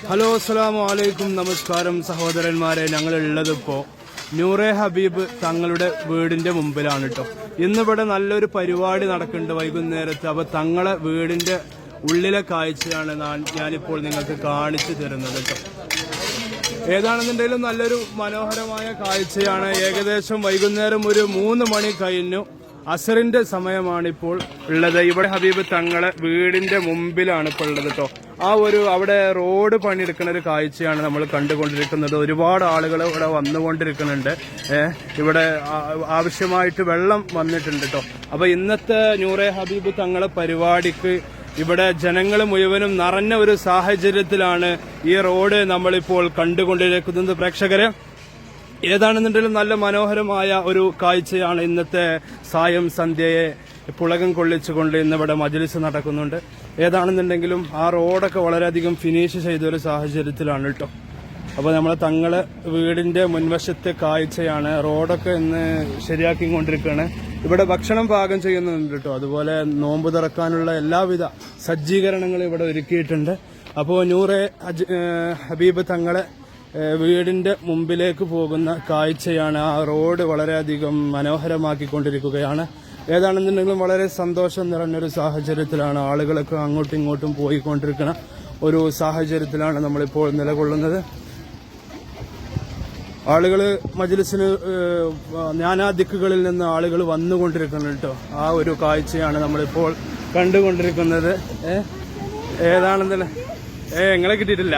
Hello അസ്സലാമു അലൈക്കും, നമസ്കാരം സഹോദരന്മാരെ. ഞങ്ങളുള്ളതിപ്പോ നൂറെ ഹബീബ് തങ്ങളുടെ വീടിന്റെ മുമ്പിലാണ് കേട്ടോ. ഇന്നിവിടെ നല്ലൊരു പരിപാടി നടക്കുന്നുണ്ട് വൈകുന്നേരത്ത്. അപ്പൊ തങ്ങളെ വീടിന്റെ ഉള്ളിലെ കാഴ്ചയാണ് ഞാനിപ്പോൾ നിങ്ങൾക്ക് കാണിച്ചു തരുന്നത് കേട്ടോ. ഏതാണെന്നുണ്ടെങ്കിലും നല്ലൊരു മനോഹരമായ കാഴ്ചയാണ്. ഏകദേശം വൈകുന്നേരം ഒരു 3 മണി കഴിഞ്ഞു. അസറിന്റെ സമയമാണിപ്പോൾ ഉള്ളത്. ഇവിടെ ഹബീബ് തങ്ങളെ വീടിന്റെ മുമ്പിലാണ് ഇപ്പോൾ ഉള്ളത് കേട്ടോ. അവിടെ റോഡ് പണിയെടുക്കുന്ന ഒരു കാഴ്ചയാണ് നമ്മൾ കണ്ടുകൊണ്ടിരിക്കുന്നത്. ഒരുപാട് ആളുകൾ ഇവിടെ വന്നുകൊണ്ടിരിക്കുന്നുണ്ട്. ഇവിടെ ആവശ്യമായിട്ട് വെള്ളം വന്നിട്ടുണ്ട് കേട്ടോ. അപ്പൊ ഇന്നത്തെ നൂറെ ഹബീബ് തങ്ങളെ പരിപാടിക്ക് ഇവിടെ ജനങ്ങൾ മുഴുവനും നിറഞ്ഞ ഒരു സാഹചര്യത്തിലാണ് ഈ റോഡ് നമ്മളിപ്പോൾ കണ്ടുകൊണ്ടിരിക്കുന്നത്. പ്രേക്ഷകരെ, ഏതാണെന്നുണ്ടെങ്കിലും നല്ല മനോഹരമായ ഒരു കാഴ്ചയാണ്. ഇന്നത്തെ സായം സന്ധ്യയെ പുളകം കൊള്ളിച്ചുകൊണ്ട് ഇന്നിവിടെ മജ്‌ലിസ് നടക്കുന്നുണ്ട്. ഏതാണെന്നുണ്ടെങ്കിലും ആ റോഡൊക്കെ വളരെയധികം ഫിനിഷ് ചെയ്തൊരു സാഹചര്യത്തിലാണ് കേട്ടോ. അപ്പോൾ നമ്മളെ തങ്ങളെ വീടിന്റെ മുൻവശത്തെ കാഴ്ചയാണ്. റോഡൊക്കെ ഇന്ന് ശരിയാക്കിക്കൊണ്ടിരിക്കുകയാണ്. ഇവിടെ ഭക്ഷണം പാകം ചെയ്യുന്നുണ്ട് കേട്ടോ. അതുപോലെ നോമ്പ് തുറക്കാനുള്ള എല്ലാവിധ സജ്ജീകരണങ്ങളും ഇവിടെ ഒരുക്കിയിട്ടുണ്ട്. അപ്പോൾ നൂറെ ഹബീബ് തങ്ങളെ വീടിന്റെ മുമ്പിലേക്ക് പോകുന്ന കാഴ്ചയാണ്. ആ റോഡ് വളരെയധികം മനോഹരമാക്കിക്കൊണ്ടിരിക്കുകയാണ്. ഏതാണെന്നുണ്ടെങ്കിലും വളരെ സന്തോഷം നിറഞ്ഞൊരു സാഹചര്യത്തിലാണ് ആളുകളൊക്കെ അങ്ങോട്ടും ഇങ്ങോട്ടും പോയിക്കൊണ്ടിരിക്കുന്ന ഒരു സാഹചര്യത്തിലാണ് നമ്മളിപ്പോൾ നിലകൊള്ളുന്നത്. ആളുകൾ മജ്‌ലിസിന് നാനാ ദിക്കുകളിൽ നിന്ന് ആളുകൾ വന്നുകൊണ്ടിരിക്കുന്നുണ്ട് കേട്ടോ. ആ ഒരു കാഴ്ചയാണ് നമ്മളിപ്പോൾ കണ്ടുകൊണ്ടിരിക്കുന്നത്. ഏതാണെന്നല്ല നിങ്ങളെ കിട്ടിയിട്ടില്ല.